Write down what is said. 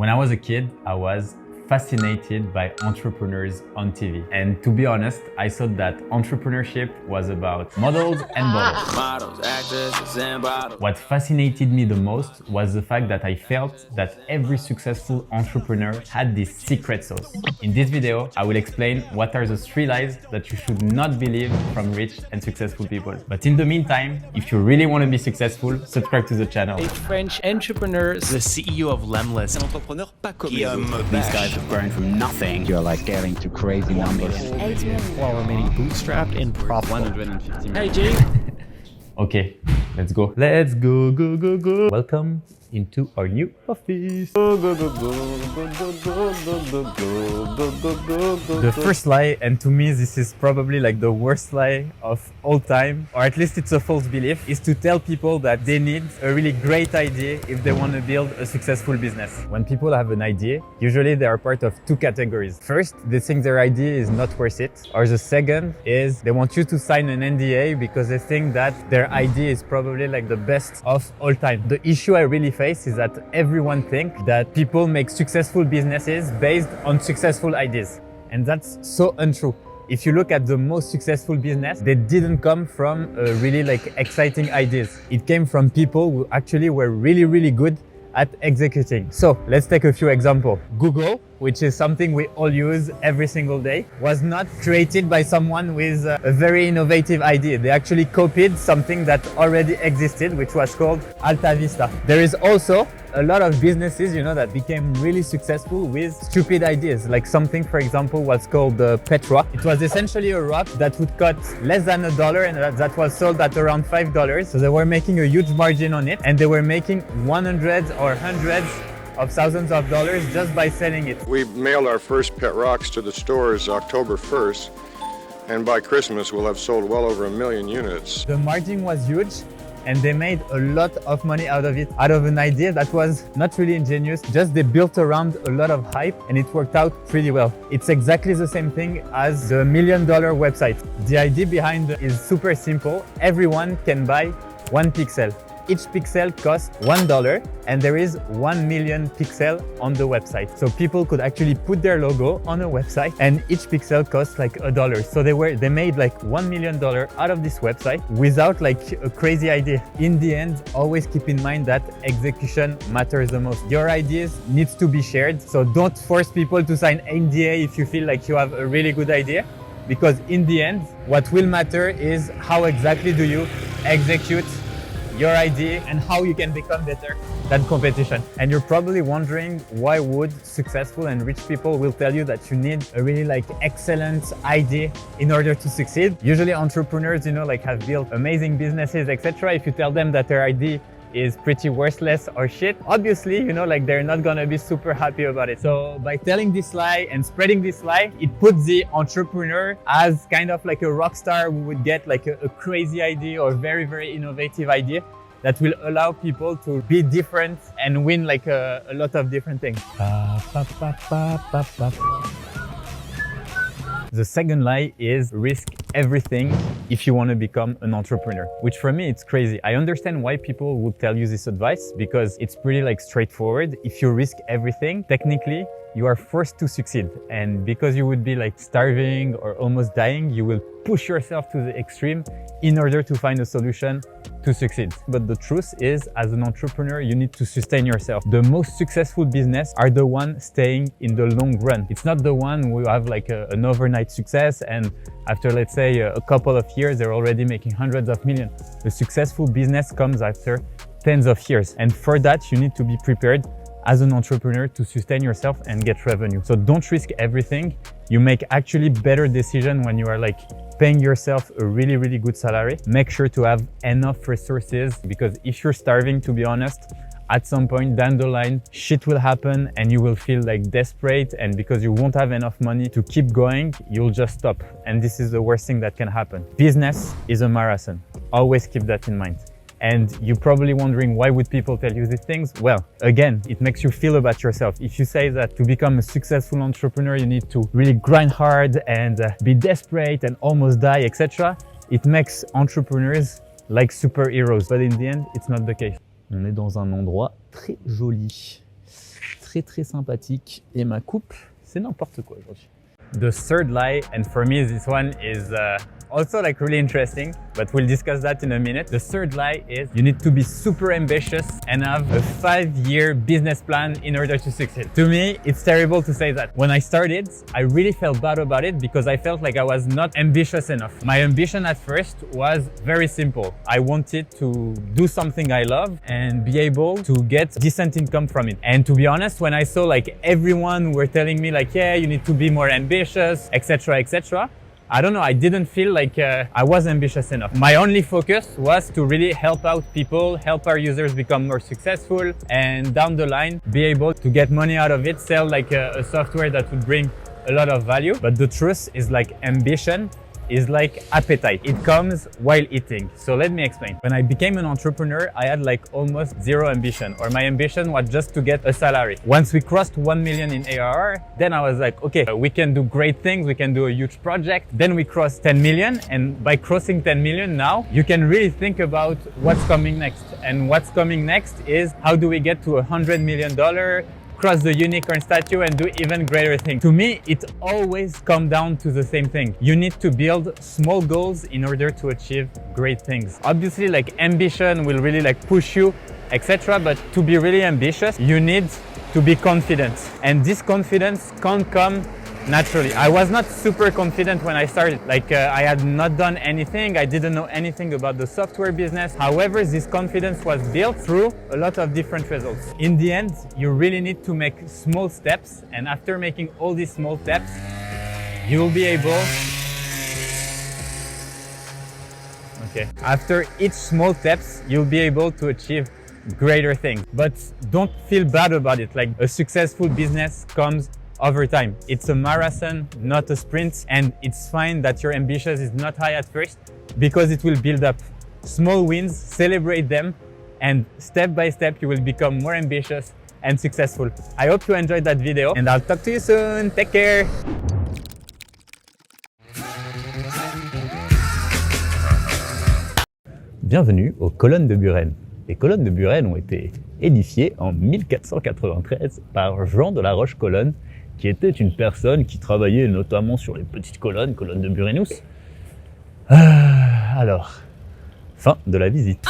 When I was a kid, I was fascinated by entrepreneurs on TV. And to be honest, I thought that entrepreneurship was about models and bottles. Models, actors, and bottles. What fascinated me the most was the fact that I felt that every successful entrepreneur had this secret sauce. In this video, I will explain what are the 3 lies that you should not believe from rich and successful people. But in the meantime, if you really want to be successful, subscribe to the channel. A French entrepreneur, the CEO of Lemlist, Un entrepreneur pas comme Guillaume, les autres. these guys have grown from nothing. You're like getting to crazy numbers. while remaining bootstrapped and profitable. 150 million. Hey, Jay. Okay, let's go. Let's go, go, go, go. Welcome into our new office. Go, go, go, go, go, go, go, go, go, go, go, go. The first lie, and to me this is probably like the worst lie of all time, or at least it's a false belief, is to tell people that they need a really great idea if they want to build a successful business. When people have an idea, usually they are part of 2 categories. First, they think their idea is not worth it, or the second is they want you to sign an NDA because they think that their idea is probably like the best of all time. The issue I really face is that everyone thinks that people make successful businesses based on successful ideas. And that's so untrue. If you look at the most successful business, they didn't come from really like exciting ideas. It came from people who actually were really good at executing. So let's take a few examples. Google, which is something we all use every single day, was not created by someone with a very innovative idea. They actually copied something that already existed, which was called Alta Vista. There is also a lot of businesses, that became really successful with stupid ideas. Like something, for example, was called the Petra. It was essentially a rock that would cost less than $1 and that was sold at around $5. So they were making a huge margin on it and they were making hundreds of thousands of dollars just by selling it. We mailed our first pet rocks to the stores October 1st, and by Christmas we'll have sold well over 1 million units. The margin was huge and they made a lot of money out of it, out of an idea that was not really ingenious, just they built around a lot of hype and it worked out pretty well. It's exactly the same thing as the $1 million website. The idea behind it is super simple. Everyone can buy 1 pixel. Each pixel costs $1 and there is 1 million pixels on the website. So people could actually put their logo on a website and each pixel costs like $1. So they made like $1 million out of this website without like a crazy idea. In the end, always keep in mind that execution matters the most. Your ideas needs to be shared. So don't force people to sign NDA if you feel like you have a really good idea, because in the end, what will matter is how exactly do you execute your idea and how you can become better than competition. And you're probably wondering why would successful and rich people will tell you that you need a really like excellent idea in order to succeed. Usually entrepreneurs, have built amazing businesses, etc. If you tell them that their idea is pretty worthless or shit, obviously, they're not gonna be super happy about it. So by telling this lie and spreading this lie, it puts the entrepreneur as kind of like a rock star who would get like a crazy idea or very innovative idea that will allow people to be different and win like a lot of different things. The second lie is risk everything if you want to become an entrepreneur, which for me, it's crazy. I understand why people would tell you this advice because it's pretty like straightforward. If you risk everything, technically, you are forced to succeed. And because you would be like starving or almost dying, you will push yourself to the extreme in order to find a solution to succeed. But the truth is, as an entrepreneur, you need to sustain yourself. The most successful business are the ones staying in the long run. It's not the one who have like an overnight success and after, let's say, a couple of years, they're already making hundreds of millions. The successful business comes after tens of years. And for that, you need to be prepared as an entrepreneur to sustain yourself and get revenue. So don't risk everything. You make actually better decisions when you are like paying yourself a really good salary. Make sure to have enough resources, because if you're starving, to be honest, at some point down the line, shit will happen and you will feel like desperate, and because you won't have enough money to keep going, you'll just stop. And this is the worst thing that can happen. Business is a marathon. Always keep that in mind. And you're probably wondering, why would people tell you these things? Well, again, it makes you feel about yourself. If you say that to become a successful entrepreneur, you need to really grind hard and be desperate and almost die, etc., it makes entrepreneurs like superheroes. But in the end, it's not the case. On est dans un endroit très joli. très sympathique et ma coupe, c'est n'importe quoi aujourd'hui. The third lie, and for me this one is also like really interesting, but we'll discuss that in a minute. The third lie is you need to be super ambitious and have a 5-year business plan in order to succeed. To me, it's terrible to say that. When I started, I really felt bad about it because I felt like I was not ambitious enough. My ambition at first was very simple. I wanted to do something I love and be able to get decent income from it. And to be honest, when I saw like everyone were telling me like, yeah, you need to be more ambitious, etc., etc., I don't know, I didn't feel like I was ambitious enough. My only focus was to really help out people, help our users become more successful, and down the line, be able to get money out of it, sell like a software that would bring a lot of value. But the truth is like ambition is like appetite. It comes while eating. So let me explain. When I became an entrepreneur, I had like almost zero ambition, or my ambition was just to get a salary. Once we crossed 1 million in ARR, then I was like, okay, we can do great things. We can do a huge project. Then we crossed 10 million. And by crossing 10 million now, you can really think about what's coming next. And what's coming next is how do we get to $100 million, cross the unicorn statue and do even greater things. To me, it always comes down to the same thing. You need to build small goals in order to achieve great things. Obviously, like ambition will really like push you, etc. But to be really ambitious, you need to be confident. And this confidence can't come naturally. I was not super confident when I started. Like I had not done anything. I didn't know anything about the software business. However, this confidence was built through a lot of different results. In the end, you really need to make small steps. And after making all these small steps, you will be able... Okay. After each small steps, you'll be able to achieve greater things. But don't feel bad about it. Like a successful business comes over time. It's a marathon, not a sprint, and it's fine that your ambition is not high at first because it will build up. Small wins, celebrate them, and step by step you will become more ambitious and successful. I hope you enjoyed that video and I'll talk to you soon. Take care. Bienvenue aux colonnes de Buren. Les colonnes de Buren ont été édifiées en 1493 par Jean de la Roche-Colonne, qui était une personne qui travaillait notamment sur les petites colonnes de Burenus. Alors, fin de la visite.